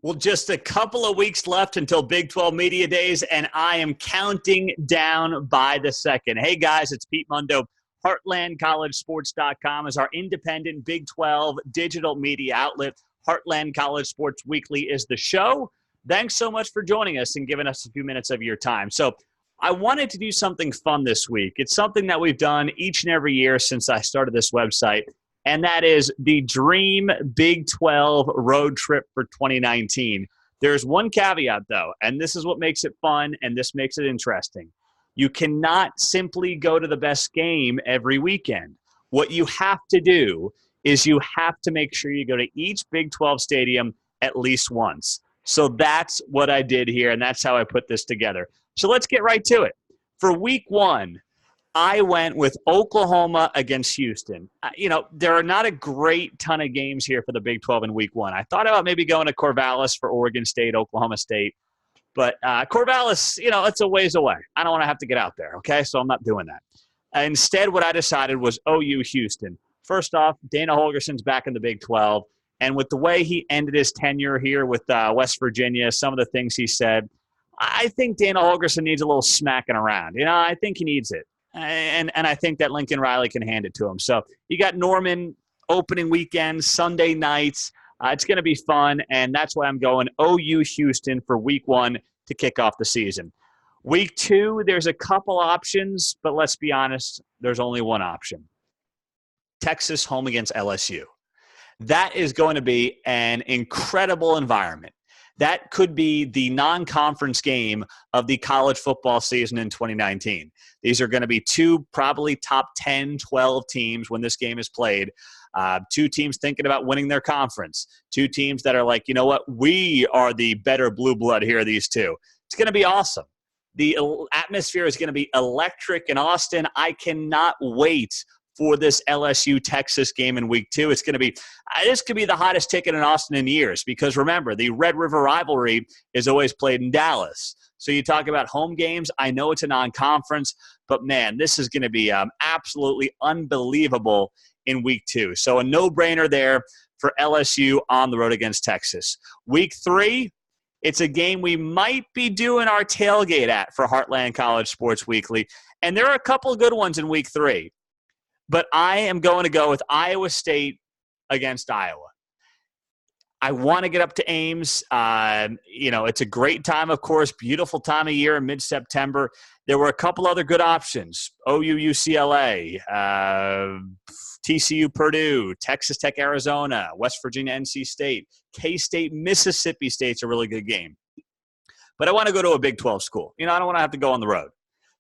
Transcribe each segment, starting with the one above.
Well, just a couple of weeks left until Big 12 Media Days, and I am counting down by the second. Hey, guys, it's Pete Mundo. HeartlandCollegeSports.com is our independent Big 12 digital media outlet. Heartland College Sports Weekly is the show. Thanks so much for joining us and giving us a few minutes of your time. So I wanted to do something fun this week. It's something that we've done each and every year since I started this website, and that is the Dream Big 12 road trip for 2019. There's one caveat, though, and this is what makes it fun and this makes it interesting. You cannot simply go to the best game every weekend. What you have to do is you have to make sure you go to each Big 12 stadium at least once. So that's what I did here, and that's how I put this together. So let's get right to it. For week one, I went with Oklahoma against Houston. There are not a great ton of games here for the Big 12 in week one. I thought about maybe going to Corvallis for Oregon State, Oklahoma State. But Corvallis, it's a ways away. I don't want to have to get out there, okay? So I'm not doing that. Instead, what I decided was OU Houston. First off, Dana Holgerson's back in the Big 12. And with the way he ended his tenure here with West Virginia, some of the things he said, I think Dana Holgerson needs a little smacking around. I think he needs it. And I think that Lincoln Riley can hand it to him. So you got Norman opening weekend, Sunday nights. It's going to be fun, and that's why I'm going OU Houston for week one to kick off the season. Week two, there's a couple options, but let's be honest, there's only one option. Texas home against LSU. That is going to be an incredible environment. That could be the non-conference game of the college football season in 2019. These are going to be two probably top 10, 12 teams when this game is played. Two teams thinking about winning their conference. Two teams that are like, you know what, we are the better blue blood here, these two. It's going to be awesome. The atmosphere is going to be electric in Austin. I cannot wait for this LSU-Texas game in week two. It's going to be this could be the hottest ticket in Austin in years because, remember, the Red River rivalry is always played in Dallas. So you talk about home games. I know it's a non-conference, but, man, this is going to be absolutely unbelievable in week two. So a no-brainer there for LSU on the road against Texas. Week three, it's a game we might be doing our tailgate at for Heartland College Sports Weekly, and there are a couple of good ones in week three. But I am going to go with Iowa State against Iowa. I want to get up to Ames. It's a great time, of course, beautiful time of year in mid-September. There were a couple other good options. OU UCLA, TCU Purdue, Texas Tech Arizona, West Virginia NC State, K-State Mississippi State's a really good game. But I want to go to a Big 12 school. I don't want to have to go on the road.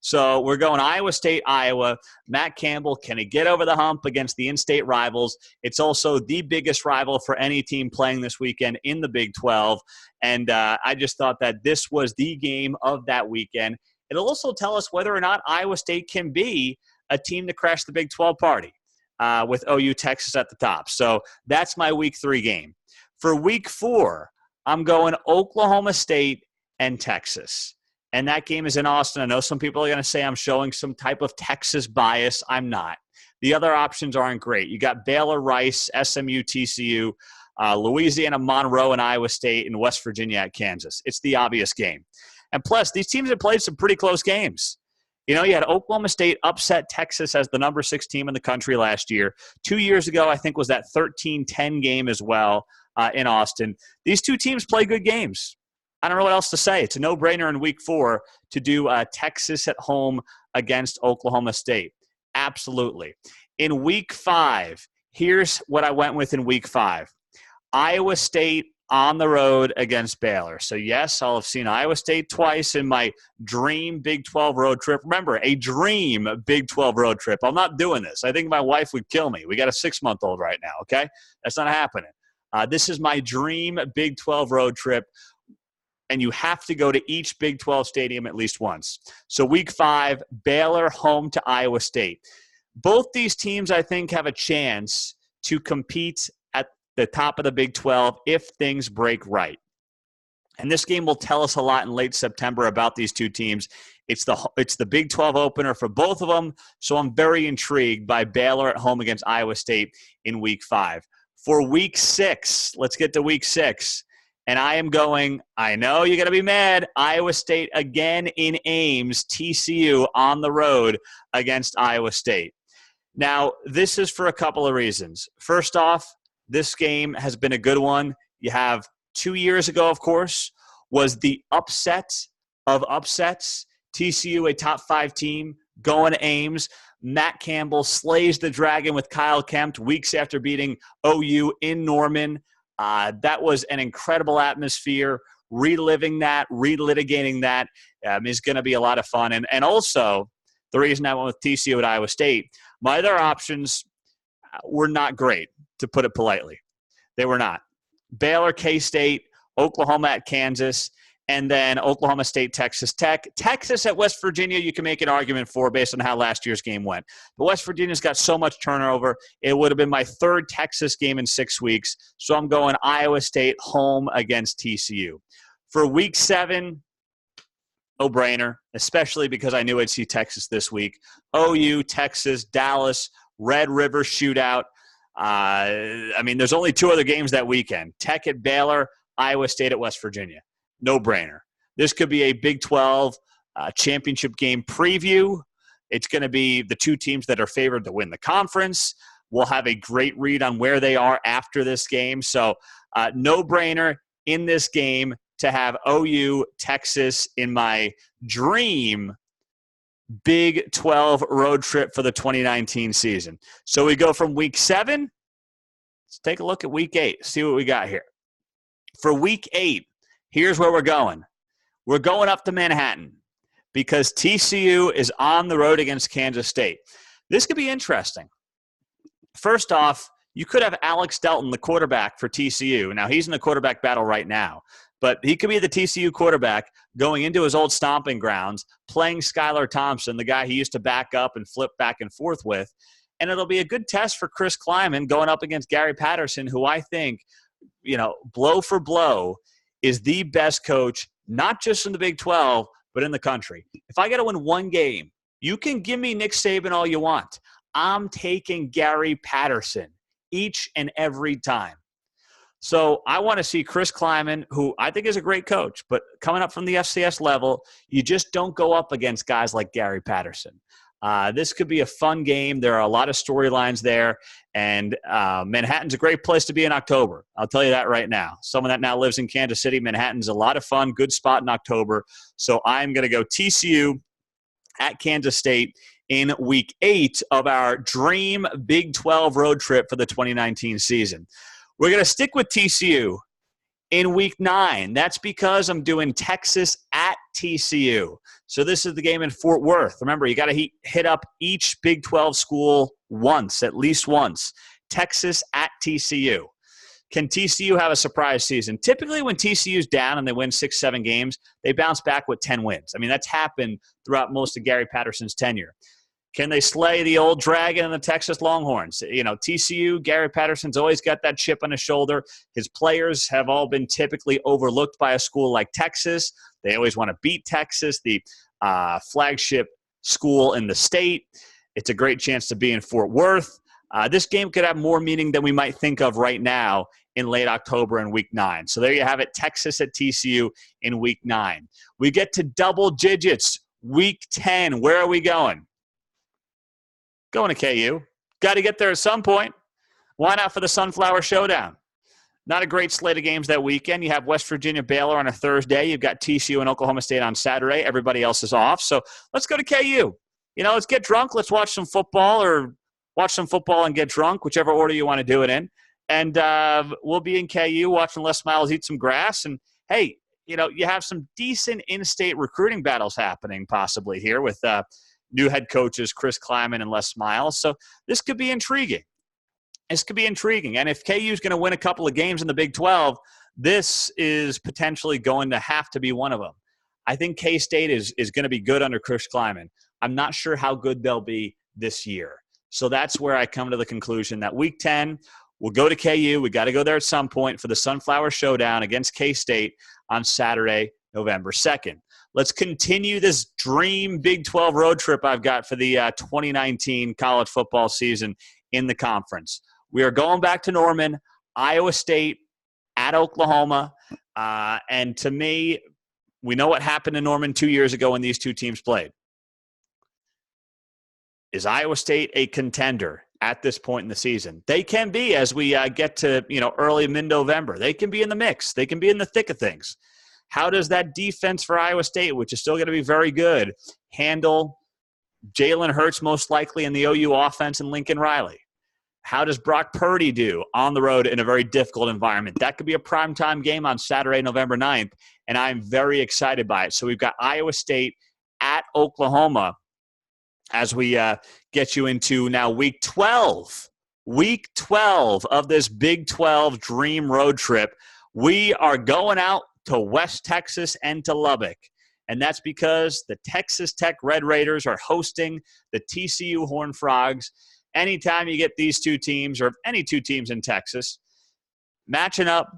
So we're going Iowa State, Iowa. Matt Campbell, can he get over the hump against the in-state rivals? It's also the biggest rival for any team playing this weekend in the Big 12. And I just thought that this was the game of that weekend. It'll also tell us whether or not Iowa State can be a team to crash the Big 12 party with OU Texas at the top. So that's my week three game. For week four, I'm going Oklahoma State and Texas. And that game is in Austin. I know some people are going to say I'm showing some type of Texas bias. I'm not. The other options aren't great. You got Baylor, Rice, SMU, TCU, Louisiana, Monroe, and Iowa State, and West Virginia at Kansas. It's the obvious game. And plus, these teams have played some pretty close games. You had Oklahoma State upset Texas as the number 6 team in the country last year. 2 years ago, I think, was that 13-10 game as well in Austin. These two teams play good games. I don't know what else to say. It's a no-brainer in week four to do Texas at home against Oklahoma State. Absolutely. In week five, here's what I went with in week five. Iowa State on the road against Baylor. So, yes, I'll have seen Iowa State twice in my dream Big 12 road trip. Remember, a dream Big 12 road trip. I'm not doing this. I think my wife would kill me. We got a 6-month-old right now, okay? That's not happening. This is my dream Big 12 road trip. And you have to go to each Big 12 stadium at least once. So week five, Baylor home to Iowa State. Both these teams, I think, have a chance to compete at the top of the Big 12 if things break right. And this game will tell us a lot in late September about these two teams. It's the Big 12 opener for both of them, so I'm very intrigued by Baylor at home against Iowa State in week five. For week six, let's get to week six. And I am going, I know you're going to be mad, Iowa State again in Ames, TCU on the road against Iowa State. Now, this is for a couple of reasons. First off, this game has been a good one. You have 2 years ago, of course, was the upset of upsets. TCU, a top 5 team, going to Ames. Matt Campbell slays the Dragon with Kyle Kempt weeks after beating OU in Norman. That was an incredible atmosphere. Reliving that, relitigating that is going to be a lot of fun. And also, the reason I went with TCU at Iowa State, my other options were not great, to put it politely. They were not. Baylor, K-State, Oklahoma at Kansas, and then Oklahoma State, Texas Tech. Texas at West Virginia, you can make an argument for based on how last year's game went. But West Virginia's got so much turnover. It would have been my 3rd Texas game in 6 weeks. So I'm going Iowa State home against TCU. For Week 7, no-brainer, especially because I knew I'd see Texas this week. OU, Texas, Dallas, Red River shootout. There's only 2 other games that weekend. Tech at Baylor, Iowa State at West Virginia. No-brainer. This could be a Big 12 championship game preview. It's going to be the 2 teams that are favored to win the conference. We'll have a great read on where they are after this game. So no-brainer in this game to have OU, Texas in my dream Big 12 road trip for the 2019 season. So we go from Week 7. Let's take a look at Week 8, see what we got here. For Week 8, here's where we're going. We're going up to Manhattan because TCU is on the road against Kansas State. This could be interesting. First off, you could have Alex Delton, the quarterback for TCU. Now, he's in the quarterback battle right now, but he could be the TCU quarterback going into his old stomping grounds, playing Skylar Thompson, the guy he used to back up and flip back and forth with. And it'll be a good test for Chris Kleiman going up against Gary Patterson, who I think, blow for blow, is the best coach, not just in the Big 12, but in the country. If I got to win one game, you can give me Nick Saban all you want. I'm taking Gary Patterson each and every time. So I want to see Chris Kleiman, who I think is a great coach, but coming up from the FCS level, you just don't go up against guys like Gary Patterson. This could be a fun game. There are a lot of storylines there, and Manhattan's a great place to be in October. I'll tell you that right now. Someone that now lives in Kansas City, Manhattan's a lot of fun, good spot in October. So I'm going to go TCU at Kansas State in Week 8 of our dream Big 12 road trip for the 2019 season. We're going to stick with TCU in Week 9. That's because I'm doing Texas at TCU. So this is the game in Fort Worth. Remember, you got to hit up each Big 12 school once, at least once. Texas at TCU. Can TCU have a surprise season? Typically when TCU's down and they win 6-7 games, they bounce back with 10 wins. I mean, that's happened throughout most of Gary Patterson's tenure. Can they slay the old Dragon and the Texas Longhorns? TCU, Gary Patterson's always got that chip on his shoulder. His players have all been typically overlooked by a school like Texas. They always want to beat Texas, the flagship school in the state. It's a great chance to be in Fort Worth. This game could have more meaning than we might think of right now in late October and Week 9. So there you have it, Texas at TCU in Week 9. We get to double digits, Week 10. Where are we going? Going to KU. Got to get there at some point. Why not for the Sunflower Showdown? Not a great slate of games that weekend. You have West Virginia, Baylor on a Thursday. You've got TCU and Oklahoma State on Saturday. Everybody else is off. So let's go to KU. Let's get drunk. Let's watch some football or watch some football and get drunk, whichever order you want to do it in. And we'll be in KU watching Les Miles eat some grass. And, hey, you have some decent in-state recruiting battles happening possibly here with new head coaches Chris Kleiman and Les Miles. So this could be intriguing. And if KU is going to win a couple of games in the Big 12, this is potentially going to have to be one of them. I think K-State is going to be good under Chris Kleiman. I'm not sure how good they'll be this year. So that's where I come to the conclusion that Week 10, we'll go to KU. We got to go there at some point for the Sunflower Showdown against K-State on Saturday, November 2nd. Let's continue this dream Big 12 road trip I've got for the 2019 college football season in the conference. We are going back to Norman, Iowa State, at Oklahoma. And to me, we know what happened to Norman 2 years ago when these two teams played. Is Iowa State a contender at this point in the season? They can be as we get to early mid-November. They can be in the mix. They can be in the thick of things. How does that defense for Iowa State, which is still going to be very good, handle Jalen Hurts most likely in the OU offense and Lincoln Riley? How does Brock Purdy do on the road in a very difficult environment? That could be a primetime game on Saturday, November 9th, and I'm very excited by it. So we've got Iowa State at Oklahoma as we get you into now week 12. Week 12 of this Big 12 Dream Road Trip. We are going out to West Texas and to Lubbock. And that's because the Texas Tech Red Raiders are hosting the TCU Horned Frogs. Anytime you get these two teams, or any two teams in Texas, matching up,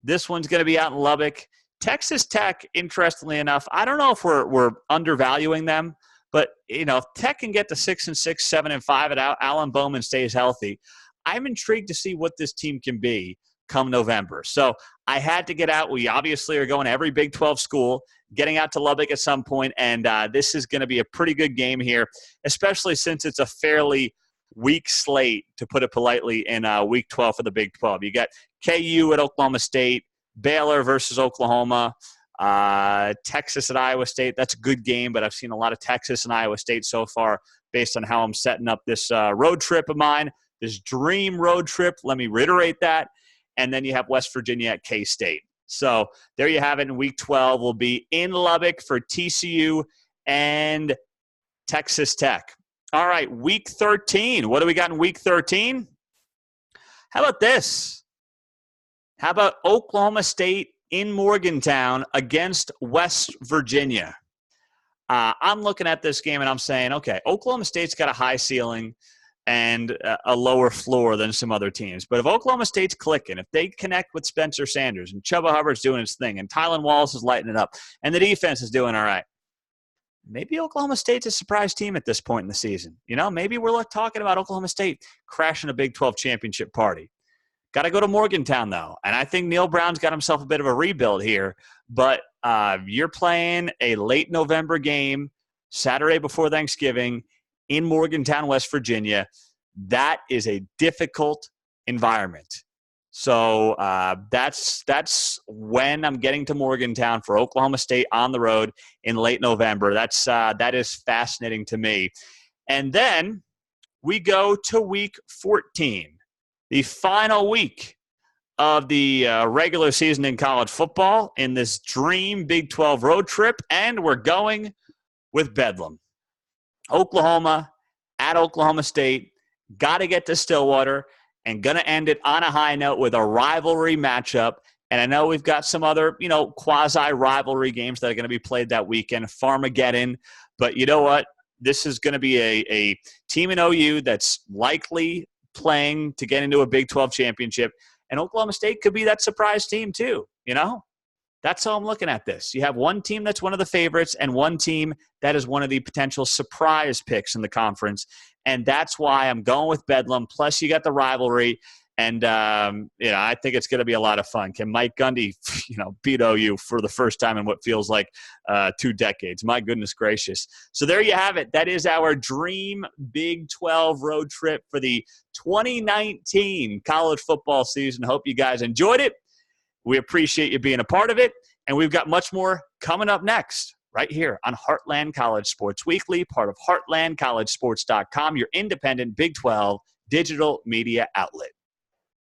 this one's going to be out in Lubbock. Texas Tech, interestingly enough, I don't know if we're undervaluing them, but if Tech can get to 6-6, 7-5, and Alan Bowman stays healthy, I'm intrigued to see what this team can be come November. So I had to get out. We obviously are going to every Big 12 school, getting out to Lubbock at some point, and this is going to be a pretty good game here, especially since it's a fairly weak slate, to put it politely, in week 12 for the Big 12. You got KU at Oklahoma State, Baylor versus Oklahoma, Texas at Iowa State. That's a good game, but I've seen a lot of Texas and Iowa State so far based on how I'm setting up this road trip of mine, this dream road trip. Let me reiterate that. And then you have West Virginia at K-State. So there you have it. In week 12, we'll be in Lubbock for TCU and Texas Tech. All right, week 13. What do we got in week 13? How about this? How about Oklahoma State in Morgantown against West Virginia? I'm looking at this game and I'm saying, okay, Oklahoma State's got a high ceiling and a lower floor than some other teams. But if Oklahoma State's clicking, if they connect with Spencer Sanders and Chuba Hubbard's doing his thing and Tylan Wallace is lighting it up and the defense is doing all right, maybe Oklahoma State's a surprise team at this point in the season. Maybe we're talking about Oklahoma State crashing a Big 12 championship party. Got to go to Morgantown, though. And I think Neil Brown's got himself a bit of a rebuild here. But you're playing a late November game, Saturday before Thanksgiving, in Morgantown, West Virginia. That is a difficult environment. So that's when I'm getting to Morgantown for Oklahoma State on the road in late November. That is fascinating to me. And then we go to week 14, the final week of the regular season in college football in this dream Big 12 road trip, and we're going with Bedlam. Oklahoma at Oklahoma State, got to get to Stillwater, and going to end it on a high note with a rivalry matchup. And I know we've got some other, quasi-rivalry games that are going to be played that weekend, Farmageddon. But you know what? This is going to be a team in OU that's likely playing to get into a Big 12 championship. And Oklahoma State could be that surprise team too, That's how I'm looking at this. You have one team that's one of the favorites and one team that is one of the potential surprise picks in the conference. And that's why I'm going with Bedlam. Plus, you got the rivalry. And, I think it's going to be a lot of fun. Can Mike Gundy, beat OU for the first time in what feels like 2 decades? My goodness gracious. So there you have it. That is our dream Big 12 road trip for the 2019 college football season. Hope you guys enjoyed it. We appreciate you being a part of it. And we've got much more coming up next right here on Heartland College Sports Weekly, part of HeartlandCollegeSports.com, your independent Big 12 digital media outlet.